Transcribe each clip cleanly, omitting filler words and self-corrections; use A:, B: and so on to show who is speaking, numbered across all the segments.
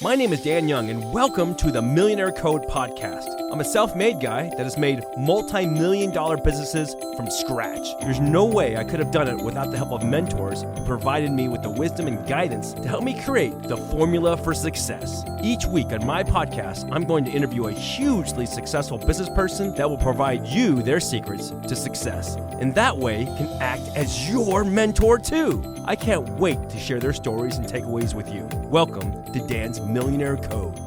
A: My name is Dan Young, and welcome to the Millionaire Code podcast. I'm a self-made guy that has made multi-million-dollar businesses from scratch. There's no way I could have done it without the help of mentors who provided me with the wisdom and guidance to help me create the formula for success. Each week on my podcast, I'm going to interview a hugely successful business person that will provide you their secrets to success, and that way can act as your mentor too. I can't wait to share their stories and takeaways with you. Welcome to Dan's Millionaire Code.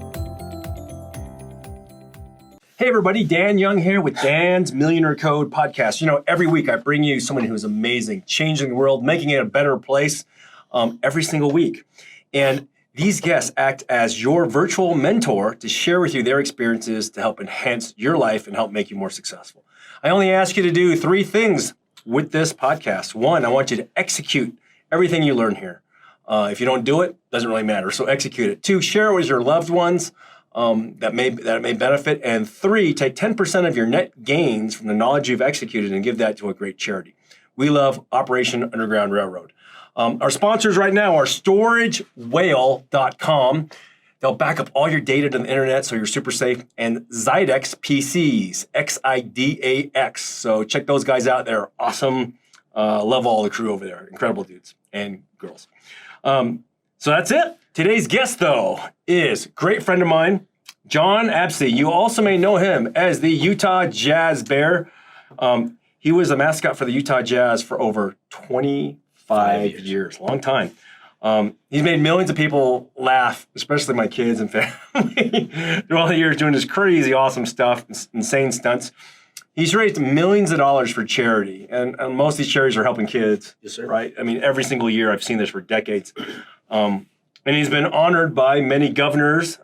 A: Hey everybody, Dan Young here with Dan's Millionaire Code podcast. You know, every week I bring you someone who's amazing, changing the world, making it a better place every single week. And these guests act as your virtual mentor to share with you their experiences to help enhance your life and help make you more successful. I only ask you to do 3 things with this podcast. 1, I want you to execute everything you learn here. If you don't do it, doesn't really matter. So execute it. 2, share it with your loved ones that may benefit. And 3, take 10% of your net gains from the knowledge you've executed and give that to a great charity. We love Operation Underground Railroad. Our sponsors right now are StorageWhale.com. They'll back up all your data to the internet so you're super safe. And Xidax PCs, Xidax. So check those guys out. They're awesome. Love all the crew over there. Incredible dudes and girls. So that's it. Today's guest, though, is a great friend of mine, Jon Absey. You also may know him as the Utah Jazz Bear. He was a mascot for the Utah Jazz for over 25 years. Long time. He's made millions of people laugh, especially my kids and family, through all the years doing this crazy, awesome stuff, insane stunts. He's raised millions of dollars for charity, and most of these charities are helping kids. Yes, sir. Right? I mean, every single year I've seen this for decades. And he's been honored by many governors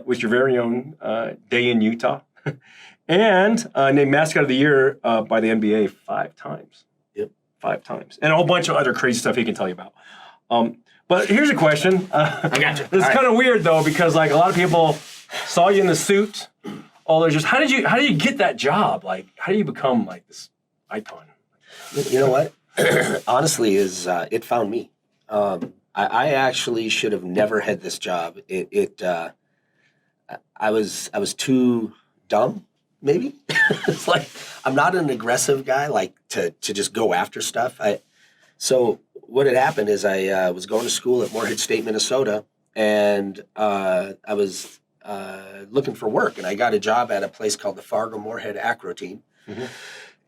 A: with your very own day in Utah, and named Mascot of the Year by the NBA 5 times. Yep, 5 times, and a whole bunch of other crazy stuff he can tell you about. But here's a question.
B: I got you.
A: This is kind of weird though, because like a lot of people saw you in the suit. All they're just, how did you get that job? Like, how do you become like this icon?
B: You know what? Honestly, it found me. I actually should have never had this job. I was too dumb, maybe. It's like I'm not an aggressive guy, like to just go after stuff. So what had happened is I was going to school at Morehead State, Minnesota, and I was looking for work, and I got a job at a place called the Fargo-Moorhead Acro Team. Mm-hmm.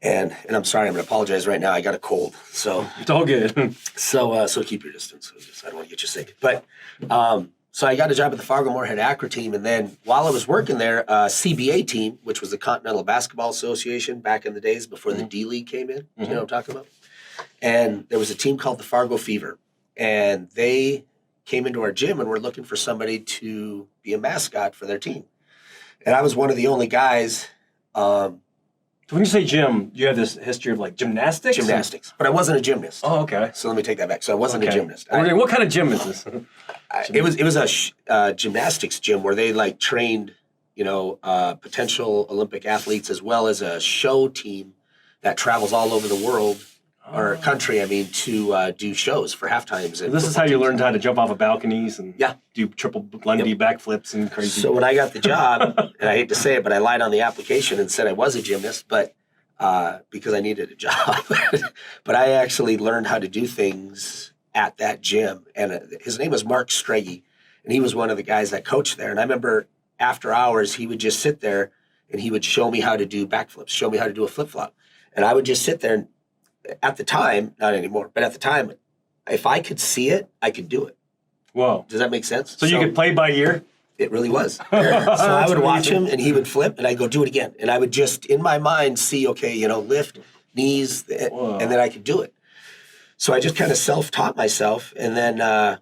B: And I'm sorry, I'm going to apologize right now. I got a cold, so
A: it's all good.
B: So keep your distance. I don't want to get you sick. But so I got a job at the Fargo-Moorhead Acro Team, and then while I was working there, CBA team, which was the Continental Basketball Association back in the days before the D League came in. Mm-hmm. You know what I'm talking about? And there was a team called the Fargo Fever, and they came into our gym and were looking for somebody to be a mascot for their team. And I was one of the only guys.
A: When you say gym, you have this history of like gymnastics?
B: Gymnastics. But I wasn't a gymnast.
A: Oh, okay.
B: So let me take that back. So I wasn't a gymnast.
A: What kind of gym is this?
B: It was a gymnastics gym where they like trained, potential Olympic athletes as well as a show team that travels all over the world. Or country, to do shows for halftimes.
A: This is how you learned how to jump off of balconies and do triple Lundy backflips and crazy.
B: So when I got the job, and I hate to say it, but I lied on the application and said I was a gymnast, but because I needed a job. But I actually learned how to do things at that gym. And his name was Mark Strege, and he was one of the guys that coached there. And I remember after hours, he would just sit there and he would show me how to do backflips, show me how to do a flip-flop. And I would just sit there and at the time, not anymore, but at the time, if I could see it, I could do it.
A: Whoa.
B: Does that make sense?
A: So you could play by ear?
B: It really was. So I would watch him, and he would flip, and I'd go do it again. And I would just, in my mind, see, okay, lift, knees, and then I could do it. So I just kind of self-taught myself, and then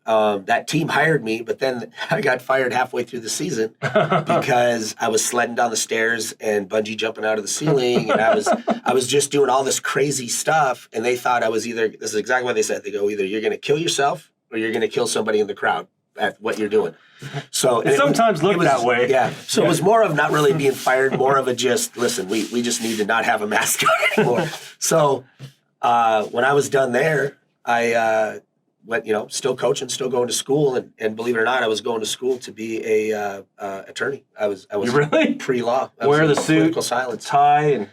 B: that team hired me, but then I got fired halfway through the season because I was sledding down the stairs and bungee jumping out of the ceiling, and I was just doing all this crazy stuff, and they thought I was this is exactly what they said. They go, either you're going to kill yourself or you're going to kill somebody in the crowd at what you're doing. So
A: it sometimes looked that way.
B: Yeah. So it was more of not really being fired, more of a just, listen, we just need to not have a mascot anymore. So when I was done there, I went, still coaching, still going to school, and believe it or not, I was going to school to be a attorney. I was
A: You really?
B: pre-law.
A: Wear the suit,
B: political silence,
A: tie, and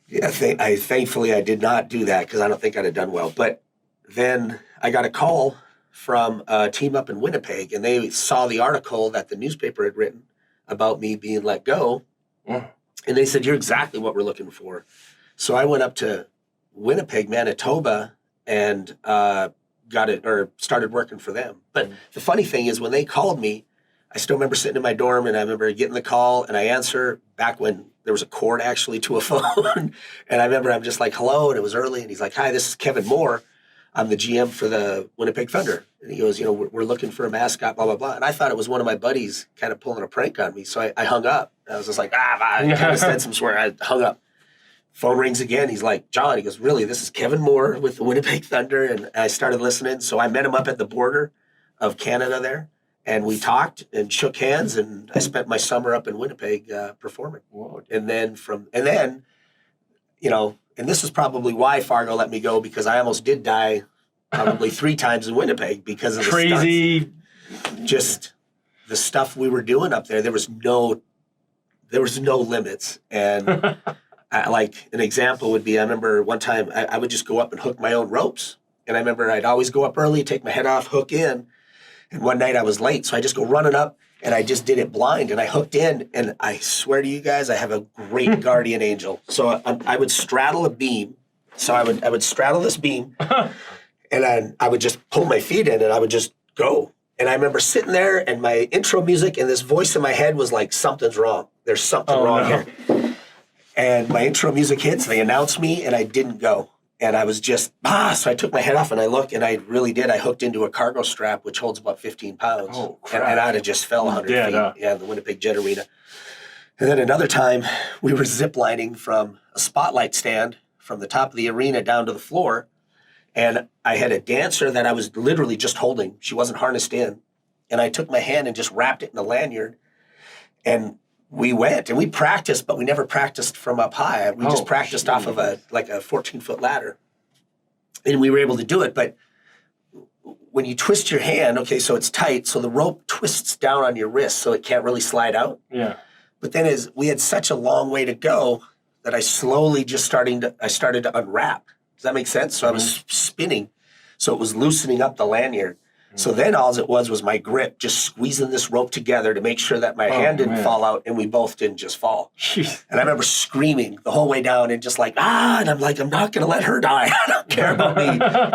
B: yeah. Thankfully I did not do that because I don't think I'd have done well. But then I got a call from a team up in Winnipeg, and they saw the article that the newspaper had written about me being let go, and they said, "You're exactly what we're looking for." So I went up to Winnipeg, Manitoba, and started working for them. But the funny thing is, when they called me, I still remember sitting in my dorm, and I remember getting the call, and I answer back when there was a cord actually to a phone. And I remember I'm just like, "Hello," and it was early, and he's like, "Hi, this is Kevin Moore. I'm the GM for the Winnipeg Thunder." And he goes, we're looking for a mascot, blah, blah, blah. And I thought it was one of my buddies kind of pulling a prank on me. So I hung up. I was just like, I kind of said some swear. I hung up. Phone rings again. He's like, "John," he goes, "Really, this is Kevin Moore with the Winnipeg Thunder." And I started listening. So I met him up at the border of Canada there. And we talked and shook hands. And I spent my summer up in Winnipeg performing. Whoa. And then, and this is probably why Fargo let me go, because I almost did die probably 3 times in Winnipeg because of the
A: crazy
B: stunts. Just the stuff we were doing up there. There was no limits. And like an example would be, I remember one time I would just go up and hook my own ropes. And I remember I'd always go up early, take my head off, hook in. And one night I was late, so I just go running up, and I just did it blind, and I hooked in. And I swear to you guys, I have a great guardian angel. So I would straddle a beam. So I would straddle this beam, and I would just pull my feet in, and I would just go. And I remember sitting there, and my intro music and this voice in my head was like, "Something's wrong. There's something wrong here." And my intro music hits, they announce me, and I didn't go. And I was just, so I took my head off, and I looked, and I really did. I hooked into a cargo strap, which holds about 15 pounds.
A: Oh, crap.
B: And I'd have just fell 100 feet. Yeah, the Winnipeg Jet Arena. And then another time, we were ziplining from a spotlight stand from the top of the arena down to the floor. And I had a dancer that I was literally just holding. She wasn't harnessed in. And I took my hand and just wrapped it in a lanyard. And we went, and we practiced, but we never practiced from up high. We just practiced off of a 14-foot ladder. And we were able to do it. But when you twist your hand, okay, so it's tight, so the rope twists down on your wrist, so it can't really slide out.
A: Yeah.
B: But then as we had such a long way to go that I slowly just started to unwrap. Does that make sense? So I was spinning, so it was loosening up the lanyard. So then all it was my grip, just squeezing this rope together to make sure that my hand didn't fall out, and we both didn't just fall. Jeez. And I remember screaming the whole way down and just like, and I'm like, I'm not going to let her die. I don't care about me.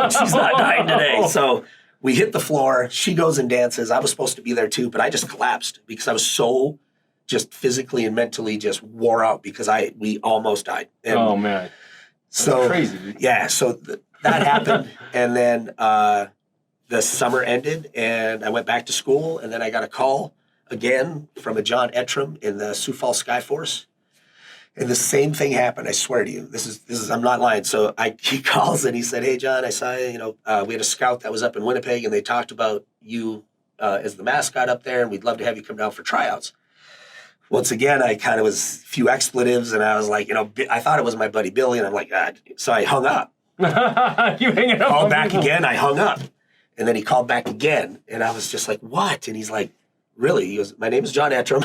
B: She's not dying today. So we hit the floor. She goes and dances. I was supposed to be there too, but I just collapsed because I was so just physically and mentally just wore out because we almost died. And
A: man. That's
B: so
A: crazy.
B: Yeah. So that happened. And then, the summer ended, and I went back to school, and then I got a call again from a Jon Absey in the Sioux Falls Skyforce, and the same thing happened. I swear to you, this is I'm not lying. So he calls and he said, "Hey John, I saw we had a scout that was up in Winnipeg, and they talked about you as the mascot up there, and we'd love to have you come down for tryouts." Once again, I kind of was a few expletives, and I was like, I thought it was my buddy Billy, and I'm like, God. So I hung up.
A: You hanging up?
B: Called back again. I hung up. And then he called back again, and I was just like, "What?" And he's like, "Really?" He goes, "My name is Jon Absey."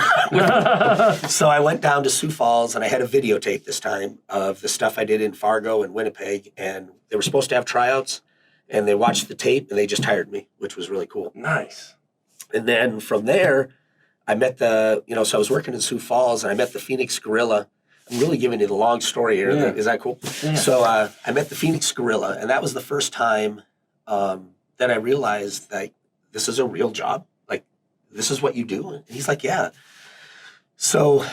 B: So I went down to Sioux Falls, and I had a videotape this time of the stuff I did in Fargo and Winnipeg, and they were supposed to have tryouts, and they watched the tape, and they just hired me, which was really cool.
A: Nice.
B: And then from there, I met so I was working in Sioux Falls, and I met the Phoenix Gorilla. I'm really giving you the long story here. Yeah. Is that cool? Yeah. So I met the Phoenix Gorilla, and that was the first time that I realized that this is a real job. Like, this is what you do? And he's like, "Yeah." So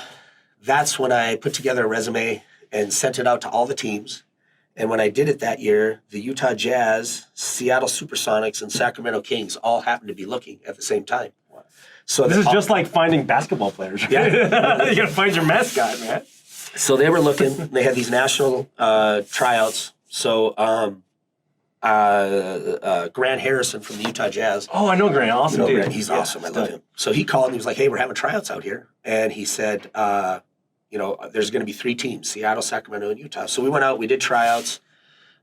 B: that's when I put together a resume and sent it out to all the teams. And when I did it that year, the Utah Jazz, Seattle Supersonics, and Sacramento Kings all happened to be looking at the same time.
A: So this is just like finding basketball players. Right? Yeah. You got to find your mascot, man.
B: So they were looking. They had these national tryouts. So Grant Harrison from the Utah Jazz.
A: Oh, I know Grant. Awesome dude.
B: Grant, he's awesome. I love him. So he called and he was like, "Hey, we're having tryouts out here." And he said, there's going to be 3 teams, Seattle, Sacramento, and Utah. So we went out, we did tryouts,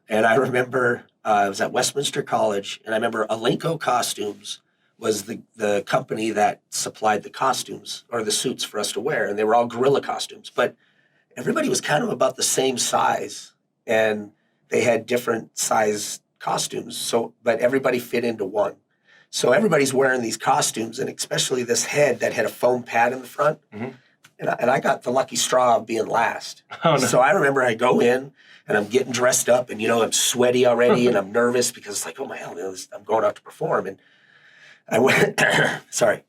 B: And I remember I was at Westminster College, and I remember Alenko Costumes was the company that supplied the costumes or the suits for us to wear, and they were all gorilla costumes. But everybody was kind of about the same size, and they had different size costumes. So, but everybody fit into one. So everybody's wearing these costumes, and especially this head that had a foam pad in the front.
A: Mm-hmm.
B: And I got the lucky straw of being last.
A: Oh, no.
B: So I remember I go in, and I'm getting dressed up, and, I'm sweaty already, and I'm nervous because it's like, oh, my hell, I'm going out to perform. And I went, sorry,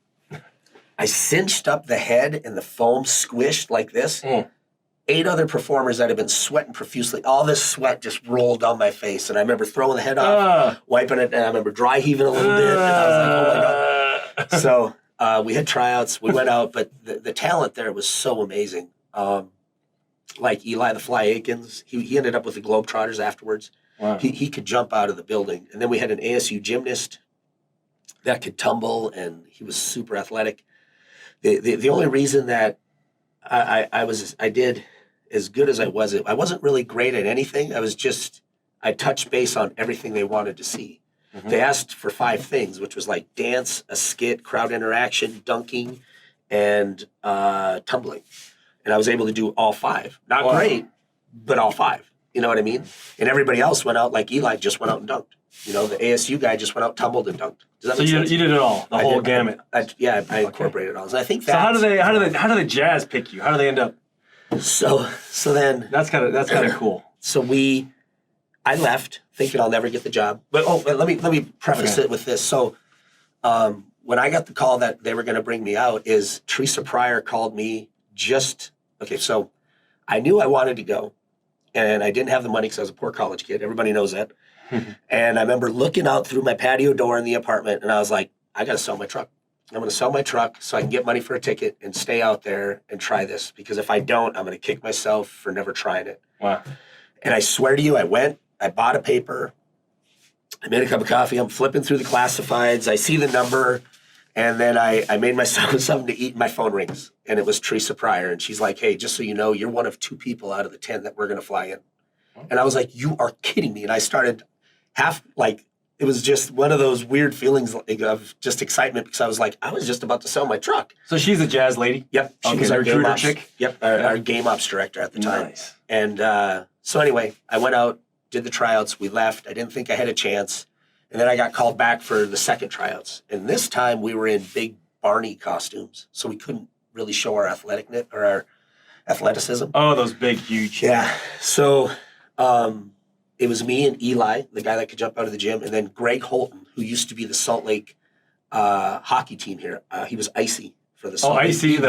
B: I cinched up the head, and the foam squished like this. 8 other performers that had been sweating profusely. All this sweat just rolled down my face. And I remember throwing the head off, wiping it, and I remember dry heaving a little bit. And I was like, oh, my God. So we had tryouts. We went out, but the talent there was so amazing. Like Eli the Fly Aikens, he ended up with the Globetrotters afterwards.
A: Wow.
B: He could jump out of the building. And then we had an ASU gymnast that could tumble, and he was super athletic. The only reason that I did as good as I wasn't really great at anything. I touched base on everything they wanted to see. Mm-hmm. They asked for 5 things, which was like dance, a skit, crowd interaction, dunking, and tumbling. And I was able to do all 5. Not great, but all 5. You know what I mean? And everybody else went out, like Eli just went out and dunked. The ASU guy just went out, tumbled, and dunked. Does that make sense?
A: You did it all, the whole gamut.
B: I incorporated it all. And I think
A: so how do the Jazz pick you? How do they end up?
B: So then
A: that's kind of cool.
B: So I left thinking I'll never get the job. But let me preface it with this. So when I got the call that they were going to bring me out, is Teresa Pryor called me so I knew I wanted to go, and I didn't have the money because I was a poor college kid. Everybody knows that. And I remember looking out through my patio door in the apartment, and I was like, I got to sell my truck. I'm going to sell my truck so I can get money for a ticket and stay out there and try this. Because if I don't, I'm going to kick myself for never trying it.
A: Wow.
B: And I swear to you, I went, I bought a paper, I made a cup of coffee, I'm flipping through the classifieds, I see the number, and then I made myself something to eat, and my phone rings. And it was Teresa Pryor, and she's like, hey, just so you know, you're one of 2 people out of the 10 that we're going to fly in. And I was like, you are kidding me. And I started it was just one of those weird feelings of just excitement, because I was just about to sell my truck.
A: So she's a Jazz lady?
B: Yep. She was our game ops chick. Yep. Our game ops director at the time.
A: Nice.
B: And so anyway, I went out, did the tryouts. We left. I didn't think I had a chance. And then I got called back for the second tryouts. And this time we were in big Barney costumes, so we couldn't really show our our athleticism.
A: Oh, those big, huge.
B: Yeah. So it was me and Eli, the guy that could jump out of the gym, and then Greg Holton, who used to be the Salt Lake hockey team here. He was Icy for the Salt Lake
A: Icy.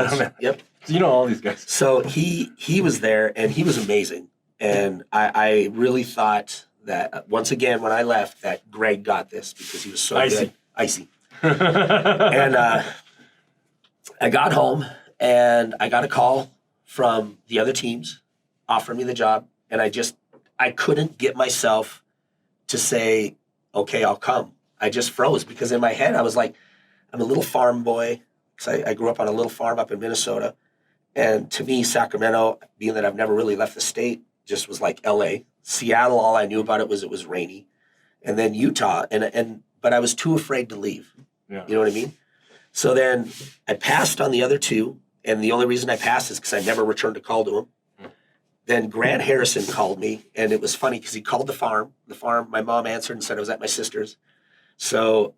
B: Yep.
A: So you know all these guys.
B: So he was there, and he was amazing. And I really thought that, once again, when I left, that Greg got this because he was so good. Icy. And I got home, and I got a call from the other teams offering me the job, and I couldn't get myself to say, okay, I'll come. I just froze, because in my head I was like, I'm a little farm boy, because I grew up on a little farm up in Minnesota. And to me, Sacramento, being that I've never really left the state, just was like LA. Seattle, all I knew about it was rainy. And then Utah, but I was too afraid to leave.
A: Yeah.
B: You know what I mean? So then I passed on the other 2, and the only reason I passed is because I never returned a call to him. Then Grant Harrison called me, and it was funny because he called the farm. The farm, my mom answered and said I was at my sister's. So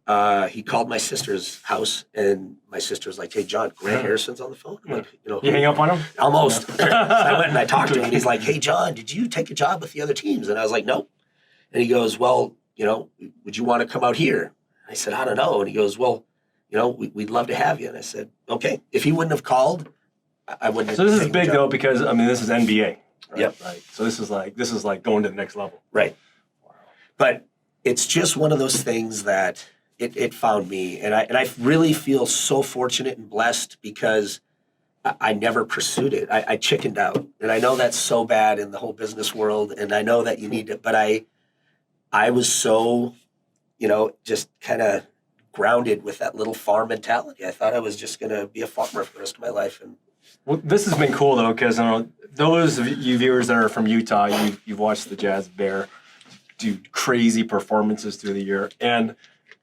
B: he called my sister's house, and my sister was like, hey, John, Grant Harrison's on the phone. I'm like,
A: you hang up on him?
B: Almost. So I went and I talked to him, and he's like, hey, John, did you take a job with the other teams? And I was like, nope. And he goes, well, would you want to come out here? I said, I don't know. And he goes, well, we'd love to have you. And I said, okay. If he wouldn't have called, I wouldn't have.
A: So this is big, though, because, this is NBA. Right?
B: Yep.
A: Right. So this is like going to the next level.
B: Right. Wow. But it's just one of those things that it found me, and I really feel so fortunate and blessed, because I never pursued it. I chickened out, and I know that's so bad in the whole business world, and I know that you need it, but I was so, just kind of grounded with that little farm mentality. I thought I was just going to be a farmer for the rest of my life. And
A: well, this has been cool, though, because those of you viewers that are from Utah, you've watched the Jazz Bear do crazy performances through the year. And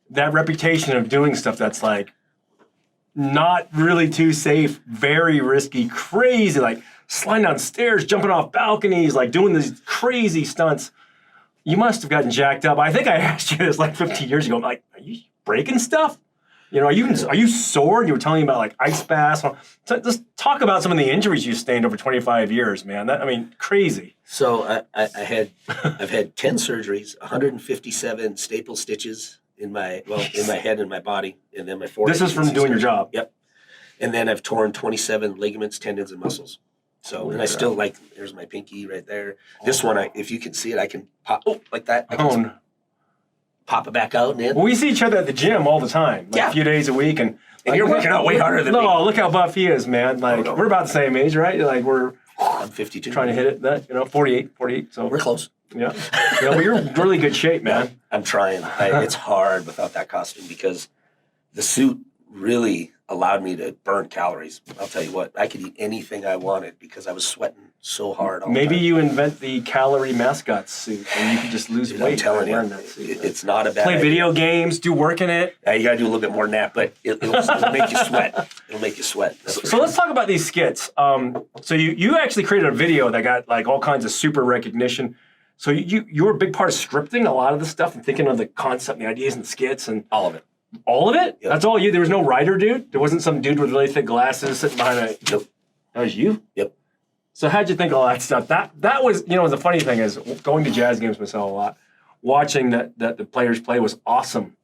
A: that reputation of doing stuff that's like not really too safe, very risky, crazy, like sliding down stairs, jumping off balconies, like doing these crazy stunts. You must have gotten jacked up. I think I asked you this like 15 years ago. I'm like, are you breaking stuff? You know, are you sore? You were telling me about like ice baths. So just talk about some of the injuries you sustained over 25 years, man. I mean, crazy.
B: So I've had 10 surgeries, 157 staple stitches in my head and my body, and then my forehead.
A: This is from doing your job.
B: Yep. And then I've torn 27 ligaments, tendons, and muscles. So, and I still like, there's my pinky right there. This one, if you can see it, I can pop, like that. I can pop it back out and in.
A: Well, we see each other at the gym all the time, like a few days a week. And
B: you're working out way harder than me.
A: No, look how buff he is, man. Like, we're about the same age, right? Like,
B: I'm 52.
A: Trying to hit it, 48. So
B: we're close.
A: Yeah. Well, you're in really good shape, man.
B: I'm trying. It's hard without that costume because the suit really allowed me to burn calories. I'll tell you what, I could eat anything I wanted because I was sweating so hard all the time.
A: Maybe you invent the calorie mascot suit and you can just lose weight.
B: I'm telling you,
A: wearing that suit.
B: It's not a bad
A: Play
B: idea.
A: video games, do work in it.
B: You got to do a little bit more than that, but it'll make you sweat. It'll make you sweat.
A: So let's talk about these skits. So you actually created a video that got like all kinds of super recognition. So you were a big part of scripting a lot of the stuff and thinking of the concept and the ideas and the skits and
B: all of it.
A: All of it?
B: Yep.
A: That's all you? There was no writer dude? There wasn't some dude with really thick glasses sitting behind a...
B: Nope.
A: That was you?
B: Yep.
A: So how'd you think of all that stuff? That was, the funny thing is, going to jazz games myself a lot, watching that the players play was awesome.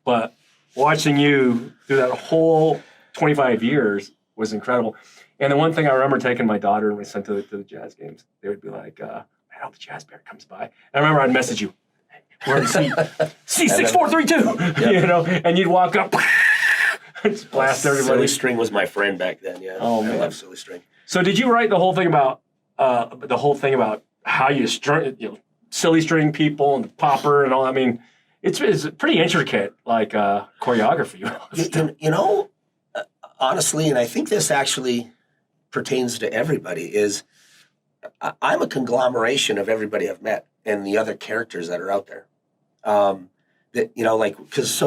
A: But watching you through that whole 25 years was incredible. And the one thing I remember taking my daughter and we sent to the jazz games, they would be like, I hope the jazz bear comes by. And I remember I'd message you. We're in C6432, and you'd walk up, just blast everybody.
B: Silly String was my friend back then. Yeah,
A: oh man,
B: I love Silly String.
A: So did you write the whole thing about how you Silly String people and the popper and all? I mean, it's pretty intricate, like choreography.
B: Honestly, and I think this actually pertains to everybody. Is I'm a conglomeration of everybody I've met and the other characters that are out there. Because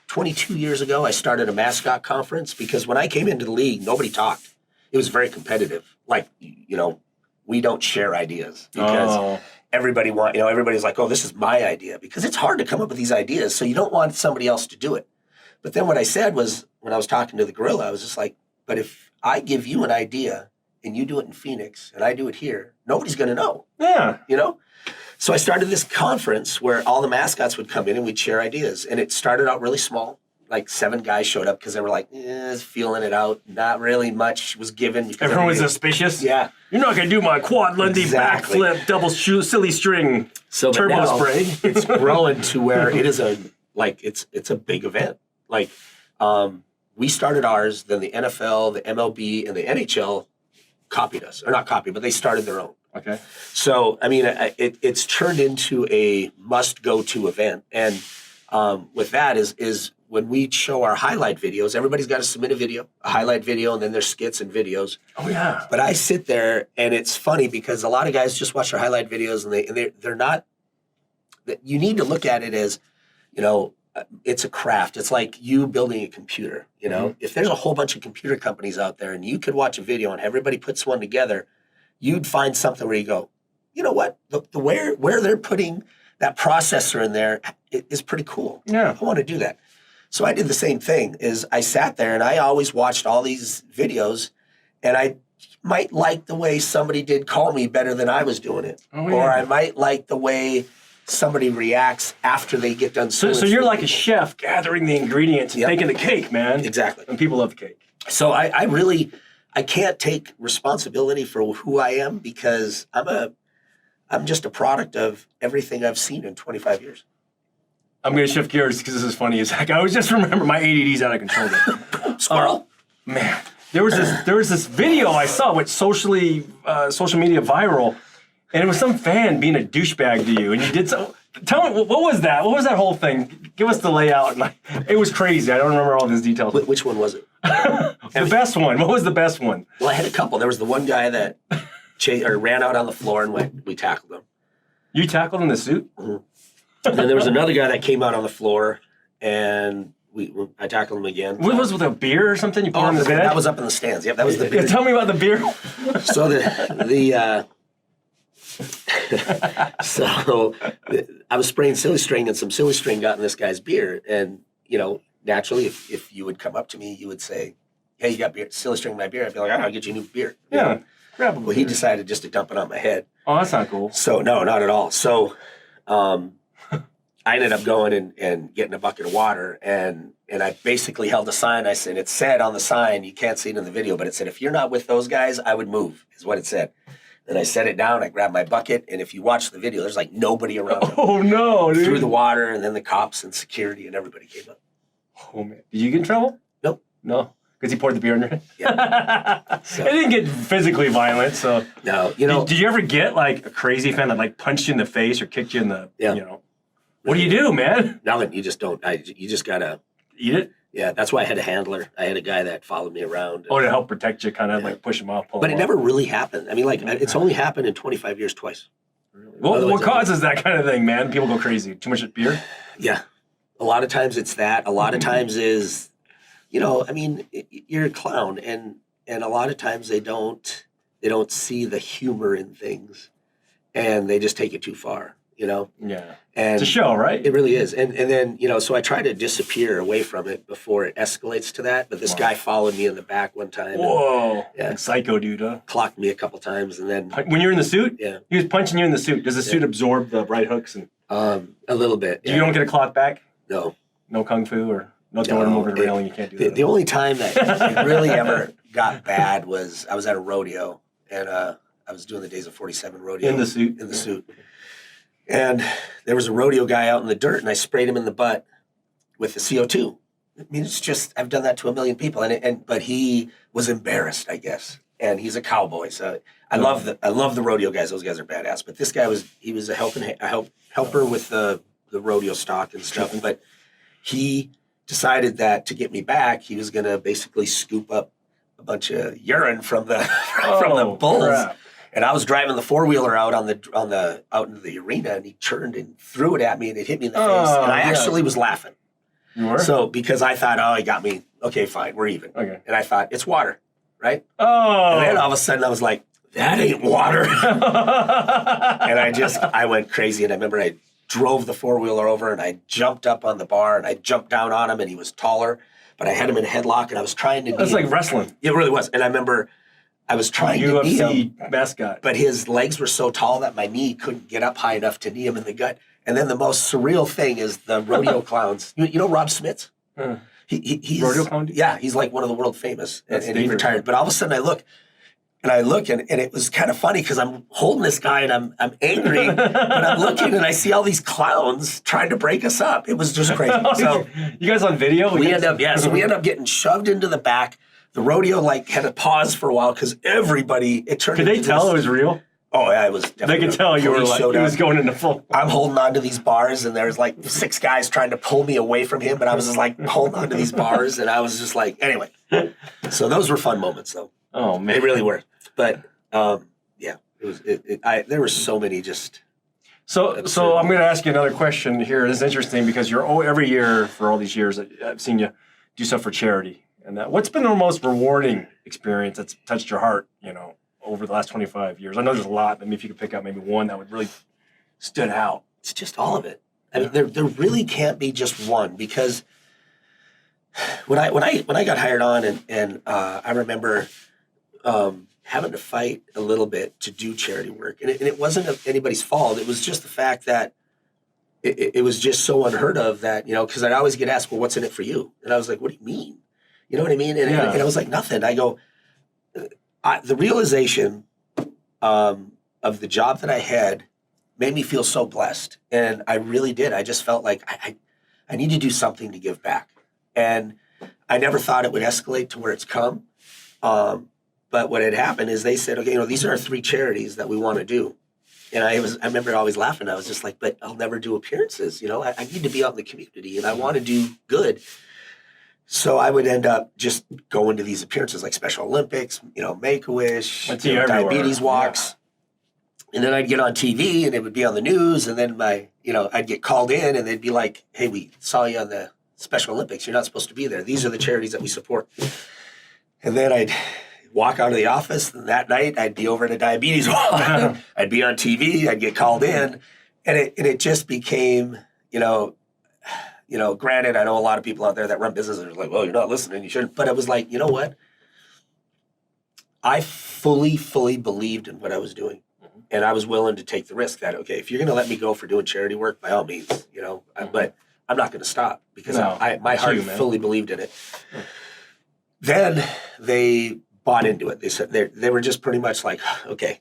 B: 22 years ago, I started a Mascot conference because when I came into the league, nobody talked. It was very competitive. We don't share ideas because everybody's like, oh, this is my idea, because it's hard to come up with these ideas. So you don't want somebody else to do it. But then what I said was, when I was talking to the gorilla, I was just like, but if I give you an idea and you do it in Phoenix and I do it here, nobody's going to know.
A: Yeah.
B: So I started this conference where all the mascots would come in and we'd share ideas. And it started out really small. Like 7 guys showed up because they were like, feeling it out. Not really much was given.
A: Everyone was suspicious?
B: Yeah.
A: You're not going to do my quad Lundy backflip, double silly string, turbo spray.
B: It's growing to where it is it's a big event. We started ours, then the NFL, the MLB, and the NHL copied us. Or not copied, but they started their own.
A: Okay.
B: So, I mean, it's turned into a must-go-to event. And with that is when we show our highlight videos, everybody's got to submit a highlight video, and then there's skits and videos.
A: Oh, yeah.
B: But I sit there, and it's funny because a lot of guys just watch our highlight videos, and they're not – you need to look at it as, it's a craft. It's like you building a computer, Mm-hmm. If there's a whole bunch of computer companies out there, and you could watch a video and everybody puts one together – you'd find something where you go, you know what? Where they're putting that processor in there is pretty cool.
A: Yeah.
B: I want to do that. So I did the same thing. Is I sat there and I always watched all these videos, and I might like the way somebody did Call Me better than I was doing it.
A: Oh, yeah.
B: Or I might like the way somebody reacts after they get done.
A: So you're like a chef gathering the ingredients and making the cake, man.
B: Exactly.
A: And people love the cake.
B: So I can't take responsibility for who I am because I'm just a product of everything I've seen in 25 years.
A: I'm going to shift gears because this is funny as heck. I was just remember my ADD's out of control.
B: Squirrel.
A: Man, there was this video I saw with social media viral, and it was some fan being a douchebag to you, and you did so. Tell me, what was that? What was that whole thing? Give us the layout. It was crazy. I don't remember all these details.
B: Which one was it?
A: The best one. What was the best one?
B: Well, I had a couple. There was the one guy that ran out on the floor and we tackled him.
A: You tackled in the suit?
B: And then there was another guy that came out on the floor, and I tackled him again.
A: What was it, with a beer or something? You poured in the bed?
B: That was up in the stands. Yep, that was the beer.
A: Tell me about the beer.
B: So I was spraying silly string, and some silly string got in this guy's beer. And, you know, naturally, if you would come up to me, you would say, hey, you got beer, silly string in my beer. I'd be like, I'll get you a new beer.
A: Yeah, grab a beer.
B: Well, he decided just to dump it on my head.
A: Oh, that's not cool.
B: So, no, not at all. So I ended up going and getting a bucket of water, and I basically held a sign. I said, it said on the sign, you can't see it in the video, but it said, if you're not with those guys, I would move, is what it said. Then I set it down, I grabbed my bucket, and if you watch the video, there's like nobody around him.
A: Oh, no, dude.
B: Threw the water, and then the cops and security and everybody came up.
A: Oh, man. Did you get in trouble?
B: Nope.
A: No? Because he poured the beer in your head?
B: Yeah. So,
A: it didn't get physically violent, so.
B: No, you know.
A: Did you ever get like a crazy fan that like punched you in the face or kicked you in the,
B: Yeah.
A: you know? What do you do, man?
B: Nothing. You just don't. You just gotta
A: Eat it?
B: Yeah, that's why I had a handler. I had a guy that followed me around.
A: Oh, to help protect you, kind of like push him off.
B: But it never really happened. I mean, like, it's only happened in 25 years twice.
A: Really? What causes that kind of thing, man? People go crazy. Too much beer?
B: Yeah. A lot of times it's that. A lot of times is, you know, I mean, you're a clown, and a lot of times they don't see the humor in things, and they just take it too far. You know?
A: Yeah.
B: And
A: it's a show, right?
B: It really is. And then, you know, so I try to disappear away from it before it escalates to that. But this guy followed me in the back one time.
A: Whoa.
B: Yeah.
A: Like psycho dude, huh?
B: Clocked me a couple times, and then...
A: When you're in the suit?
B: Yeah.
A: He was punching you in the suit. Does the suit absorb the right hooks? And
B: a little bit.
A: You don't get a clock back?
B: No.
A: No kung fu or no throwing him over the railing? You can't do that.
B: The only time that it really ever got bad was I was at a rodeo, and I was doing the Days of 47 rodeo.
A: In the suit?
B: In the suit. And there was a rodeo guy out in the dirt, and I sprayed him in the butt with the CO2. I mean, it's just, I've done that to a million people, but he was embarrassed, I guess. And he's a cowboy, so I love the rodeo guys. Those guys are badass. But this guy he was a helper with the rodeo stock and stuff. But he decided that to get me back, he was gonna basically scoop up a bunch of urine from the bulls. Crap. And I was driving the four-wheeler out out into the arena, and he turned and threw it at me, and it hit me in the face. And I actually was laughing.
A: You were?
B: So because I thought, oh, he got me. Okay, fine, we're even.
A: Okay.
B: And I thought, it's water, right?
A: Oh.
B: And then all of a sudden I was like, that ain't water. And I went crazy. And I remember I drove the four-wheeler over, and I jumped up on the bar, and I jumped down on him, and he was taller. But I had him in a headlock, and I was trying to knee him.
A: That's like wrestling.
B: It really was. And I remember I was trying to knee him.
A: Mascot.
B: But his legs were so tall that my knee couldn't get up high enough to knee him in the gut. And then the most surreal thing is the rodeo clowns. You know Rob Smits? He's
A: rodeo clown?
B: Yeah, he's like one of the world famous. And he retired. But all of a sudden I look, and it was kind of funny because I'm holding this guy and I'm angry, but I'm looking and I see all these clowns trying to break us up. It was just crazy. So
A: you guys on video?
B: We end up getting shoved into the back. The rodeo had to pause for a while because everybody, it turned.
A: Could they tell it was real?
B: Oh yeah, it was definitely.
A: They could tell you were like, he was going into full.
B: I'm holding on to these bars, and there's like 6 guys trying to pull me away from him, but I was just like holding on to these bars, and I was just like, anyway. So those were fun moments, though.
A: Oh man,
B: they really were. But yeah, it was. There were so many just.
A: So I'm going to ask you another question here. This is interesting because you're every year for all these years I've seen you do stuff for charity, and what's been the most rewarding experience that's touched your heart? You know, over the last 25 years. I know there's a lot. Maybe if you could pick out maybe one that would really stood out.
B: It's just all of it. I mean, there really can't be just one, because when I got hired on and I remember having to fight a little bit to do charity work, and it wasn't anybody's fault. It was just the fact that it was just so unheard of that, you know, because I'd always get asked, well, what's in it for you? And I was like, what do you mean? You know what I mean? And I was like, nothing. I go, the realization of the job that I had made me feel so blessed. And I really did. I just felt like I need to do something to give back. And I never thought it would escalate to where it's come. But what had happened is they said, okay, you know, these are our 3 charities that we want to do. And I remember always laughing. I was just like, but I'll never do appearances. You know, I need to be out in the community, and I want to do good. So I would end up just going to these appearances like Special Olympics, you know, Make-A-Wish, diabetes walks. And then I'd get on TV and it would be on the news, and then I'd get called in and they'd be like, hey, we saw you on the Special Olympics. You're not supposed to be there. These are the charities that we support. And then I'd walk out of the office, and that night I'd be over at a diabetes wall. I'd be on TV, I'd get called in, and it just became, granted, I know a lot of people out there that run businesses are like, well, you're not listening, you shouldn't. But it was like, you know what? I fully believed in what I was doing. And I was willing to take the risk that, okay, if you're going to let me go for doing charity work, by all means, but I'm not going to stop because my heart fully believed in it. Then they bought into it. They said they were just pretty much like, okay,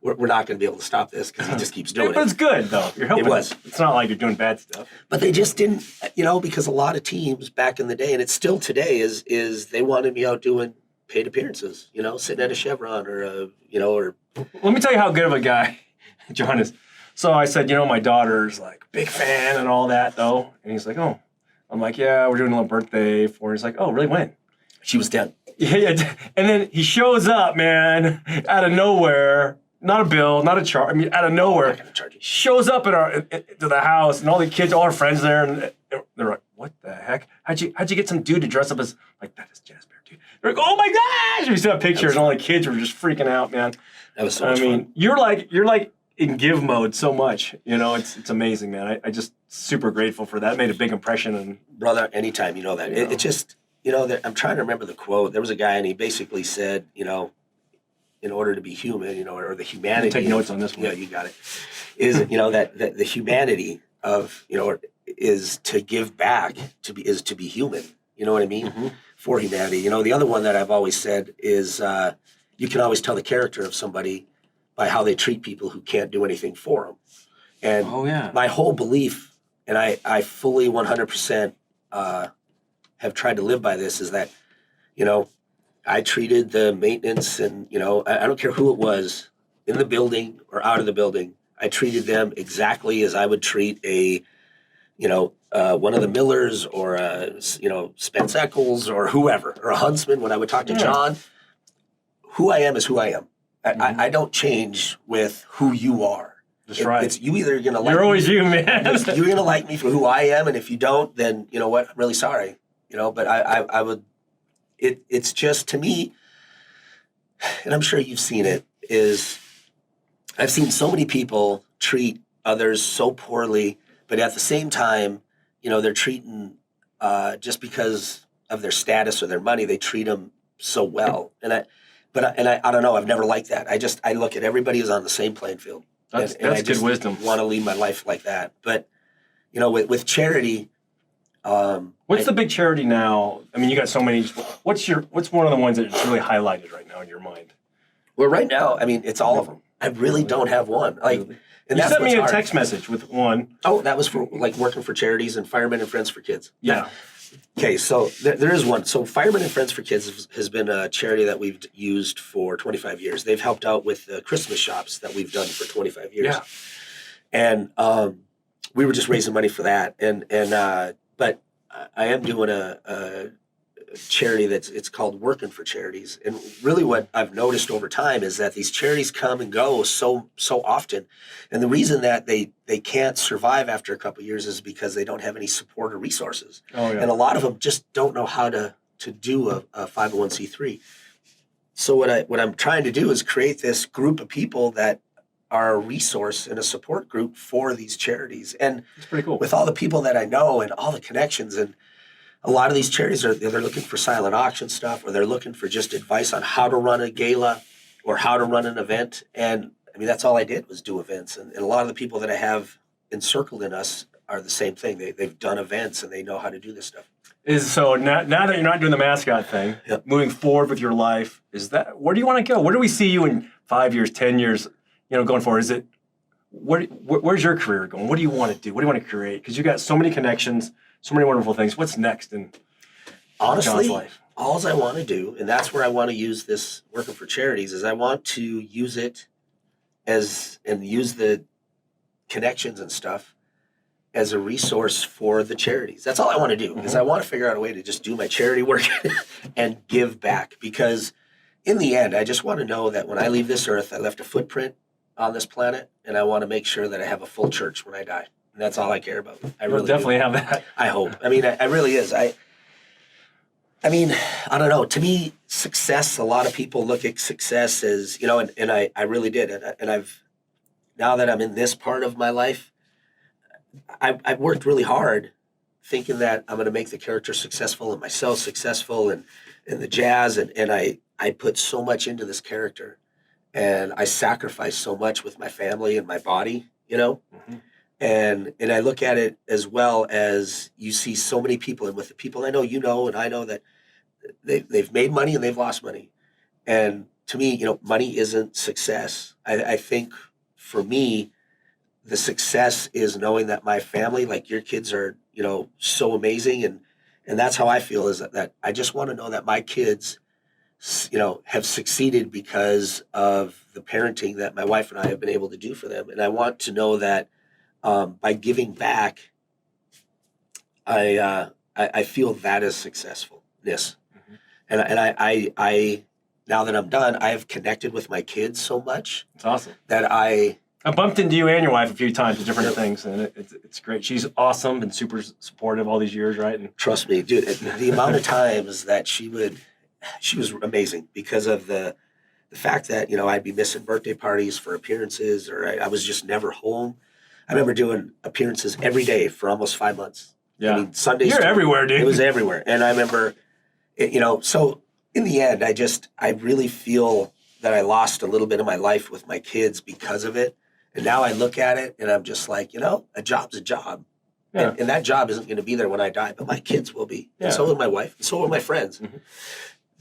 B: we're not going to be able to stop this because he just keeps doing it.
A: But it's good though. You're helping.
B: It was.
A: It's not like you're doing bad stuff.
B: But they just didn't, because a lot of teams back in the day, and it's still today, is they wanted me out doing paid appearances, sitting at a Chevron or
A: Let me tell you how good of a guy Jon is. So I said, my daughter's like big fan and all that though. And he's like, oh. I'm like, yeah, we're doing a little birthday for her. He's like, oh, really, when?
B: She was 10.
A: Yeah. And then he shows up, man, out of nowhere. Not a bill, not a charge. I mean, out of nowhere.
B: I'm not gonna charge you.
A: Shows up to the house, and all the kids, all our friends there, and they're like, what the heck? How'd you get some dude to dress up as, like, that is Jazz Bear, dude. They're like, oh my gosh! We saw pictures, and all the kids were just freaking out, man.
B: That was so much fun.
A: You're like in give mode so much. It's amazing, man. I just super grateful for that. It made a big impression. And
B: brother, anytime that. It just, I'm trying to remember the quote. There was a guy, and he basically said, in order to be human, or the humanity.
A: Take notes on this one.
B: Yeah, you got it. Is that the humanity of is to give back, is to be human. You know what I mean? Mm-hmm. For humanity. The other one that I've always said is you can always tell the character of somebody by how they treat people who can't do anything for them. And my whole belief, and I fully 100% have tried to live by this, is that I treated the maintenance and, I don't care who it was, in the building or out of the building, I treated them exactly as I would treat one of the Millers or, Spence Eccles or whoever, or a Huntsman when I would talk to Jon. Who I am is who I am. I don't change with who you are.
A: That's right.
B: It's you either going to like
A: You're
B: me.
A: always you, man.
B: You're going to like me for who I am, and if you don't, then, you know what, I'm really sorry. But I would... It's just, to me, and I'm sure you've seen it, is I've seen so many people treat others so poorly, but at the same time, they're treating, just because of their status or their money, they treat them so well. And I don't know, I've never liked that. I look at everybody as on the same playing field.
A: That's
B: I
A: good wisdom.
B: Want to lead my life like that. But, with charity...
A: what's the big charity now? I mean, you got so many. What's one of the ones that's really highlighted right now in your mind?
B: Well, right now, I mean, it's all of them. I really don't have one. And
A: you
B: that's
A: sent me a
B: hard.
A: text message with one.
B: Oh, that was for working for charities and Firemen and Friends for Kids.
A: Yeah.
B: Okay, so there is one. So Firemen and Friends for Kids has been a charity that we've used for 25 years. They've helped out with the Christmas shops that we've done for 25 years.
A: Yeah.
B: And we were just raising money for that. But I am doing a charity it's called Working for Charities. And really what I've noticed over time is that these charities come and go so often. And the reason that they can't survive after a couple of years is because they don't have any support or resources.
A: Oh, yeah.
B: And a lot of them just don't know how to do a 501c3. So what I'm trying to do is create this group of people that are a resource and a support group for these charities. And
A: it's pretty cool.
B: With all the people that I know and all the connections, and a lot of these charities they're looking for silent auction stuff, or they're looking for just advice on how to run a gala or how to run an event. And I mean, that's all I did was do events. And a lot of the people that I have encircled in us are the same thing. They've done events and they know how to do this stuff.
A: So now that you're not doing the Mascot thing, moving forward with your life, where do you want to go? Where do we see you in 5 years, 10 years? Going forward, is it where's your career going? What do you want to do? What do you want to create? Because you got so many connections, so many wonderful things. What's next in
B: honestly
A: Jon's life?
B: All I want to do, and that's where I want to use this Working for Charities, is I want to use it use the connections and stuff as a resource for the charities. That's all I want to do, is I want to figure out a way to just do my charity work and give back. Because in the end, I just want to know that when I leave this earth, I left a footprint on this planet, and I want to make sure that I have a full church when I die. And that's all I care about. I
A: You'll
B: really
A: definitely
B: do.
A: have that.
B: I hope. I mean, I really is. I mean, I don't know. To me, success, a lot of people look at success as, you know, and I really did. And I've, now that I'm in this part of my life, I've worked really hard thinking that I'm going to make the character successful and myself successful and the jazz. And I put so much into this character, and I sacrificed so much with my family and my body, you know?
A: Mm-hmm.
B: And I look at it as well as you see so many people, and with the people I know, you know, and I know that they've made money and they've lost money. And to me, you know, money isn't success. I think for me, the success is knowing that my family, like your kids, are, you know, so amazing. And that's how I feel, is that I just want to know that my kids, you know, have succeeded because of the parenting that my wife and I have been able to do for them. And I want to know that by giving back, I feel that is successfulness. Mm-hmm. And I now that I'm done, I have connected with my kids so much.
A: It's awesome.
B: That I
A: bumped into you and your wife a few times with different things, and it's great. She's awesome and super supportive all these years, right? And
B: trust me, dude, the amount of times that she was amazing, because of the fact that, you know, I'd be missing birthday parties for appearances, or I was just never home. I remember doing appearances every day for almost 5 months.
A: Yeah.
B: I mean, Sundays.
A: You're everywhere, dude.
B: It was everywhere. And I remember, you know, so in the end, I really feel that I lost a little bit of my life with my kids because of it. And now I look at it and I'm just like, you know, a job's a job. Yeah. And that job isn't going to be there when I die, but my kids will be. Yeah. And so will my wife, and so will my friends. Mm-hmm.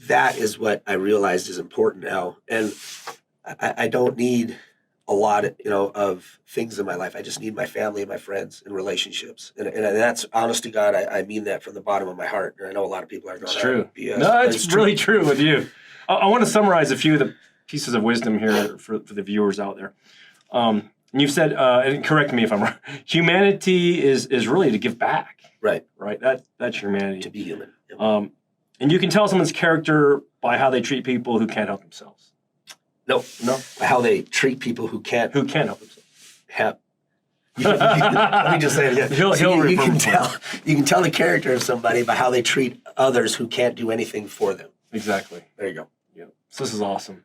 B: That is what I realized is important now. And I don't need a lot, you know, of things in my life. I just need my family and my friends and relationships. And that's, honest to God, I mean that from the bottom of my heart. And I know a lot of people are going,
A: it's true.
B: BS.
A: No, it's really true with you. I want to summarize a few of the pieces of wisdom here for the viewers out there. And you've said, and correct me if I'm wrong, humanity is really to give back.
B: Right.
A: Right. That's humanity.
B: To be human.
A: Yep. And you can tell someone's character by how they treat people who can't help themselves.
B: No. By how they treat people who can't
A: help themselves.
B: Let me just say it again. You can tell the character of somebody by how they treat others who can't do anything for them.
A: Exactly.
B: There you go.
A: Yeah. So this is awesome,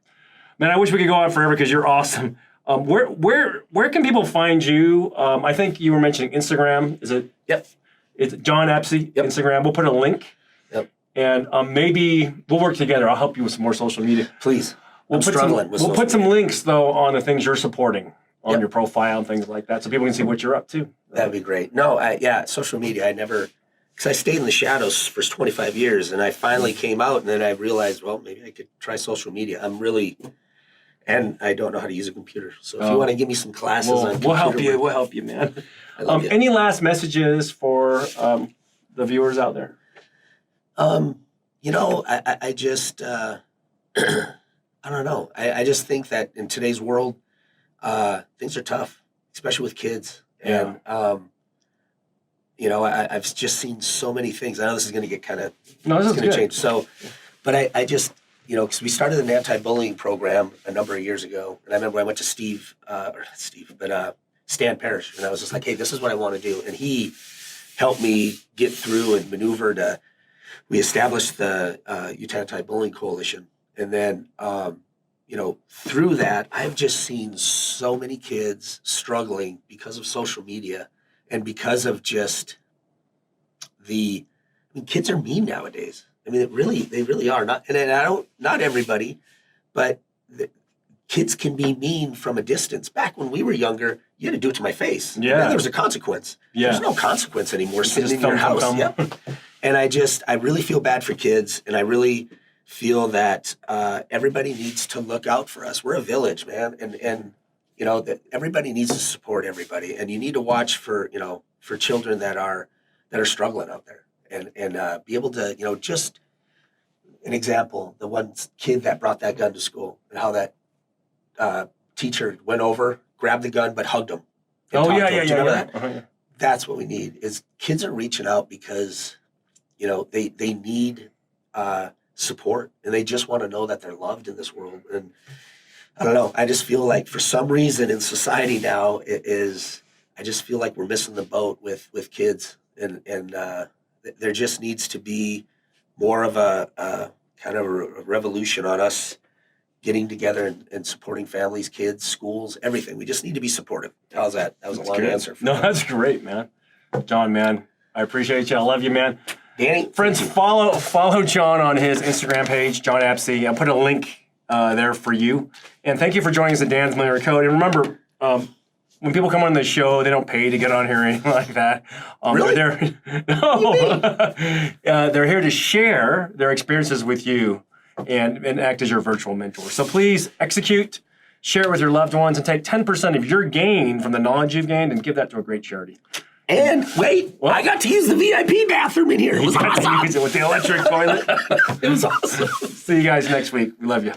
A: man. I wish we could go on forever because you're awesome. Where can people find you? I think you were mentioning Instagram. Is it?
B: Yep.
A: It's Jon Absey. Yep. Instagram. We'll put a link.
B: Yep.
A: And maybe we'll work together. I'll help you with some more social media.
B: Please. We'll put
A: some links though on the things you're supporting on your profile and things like that, so people can see what you're up to.
B: That'd be great. No, social media. Because I stayed in the shadows for 25 years, and I finally came out, and then I realized, well, maybe I could try social media. And I don't know how to use a computer. So if you want to give me some classes on computer,
A: we'll help you, man.
B: You.
A: Any last messages for the viewers out there?
B: You know, I just, I don't know. I just think that in today's world, things are tough, especially with kids.
A: Yeah.
B: And, you know, I've just seen so many things. I know this is going to get kind of,
A: this is
B: going to change. So, but I just, you know, because we started an anti-bullying program a number of years ago. And I remember I went to Stan Parrish. And I was just like, hey, this is what I want to do. And he helped me get through and maneuver we established the Utah Anti-Bullying Coalition. And then, you know, through that, I've just seen so many kids struggling because of social media and because of just kids are mean nowadays. I mean, they really are. Not everybody, but kids can be mean from a distance. Back when we were younger, you had to do it to my face.
A: Yeah.
B: And then there was a consequence. Yeah. There's no consequence anymore sitting in your house. Yep. And I really feel bad for kids, and I really feel that everybody needs to look out for us. We're a village, man, and you know that everybody needs to support everybody, and you need to watch for children that are struggling out there, and be able to, you know, just an example, the one kid that brought that gun to school and how that teacher went over, grabbed the gun, but hugged him.
A: Yeah.
B: That's what we need. Is kids are reaching out because, you know, they need support, and they just want to know that they're loved in this world. And I don't know. I just feel like for some reason in society now, I just feel like we're missing the boat with kids. And there just needs to be more of a kind of a revolution on us getting together and supporting families, kids, schools, everything. We just need to be supportive. How's that? That was a long answer.
A: No, that's great, man. Jon, man, I appreciate you. I love you, man.
B: Danny?
A: Friends, follow Jon on his Instagram page, Jon Absey. I'll put a link there for you. And thank you for joining us at Dan's Millionaire Code. And remember, when people come on the show, they don't pay to get on here or anything like that.
B: Really?
A: They're here to share their experiences with you and act as your virtual mentor. So please execute, share it with your loved ones, and take 10% of your gain from the knowledge you've gained and give that to a great charity.
B: And wait, what? I got to use the VIP bathroom in here. It was awesome.
A: Use it with the electric toilet.
B: It was awesome.
A: See you guys next week. We love you.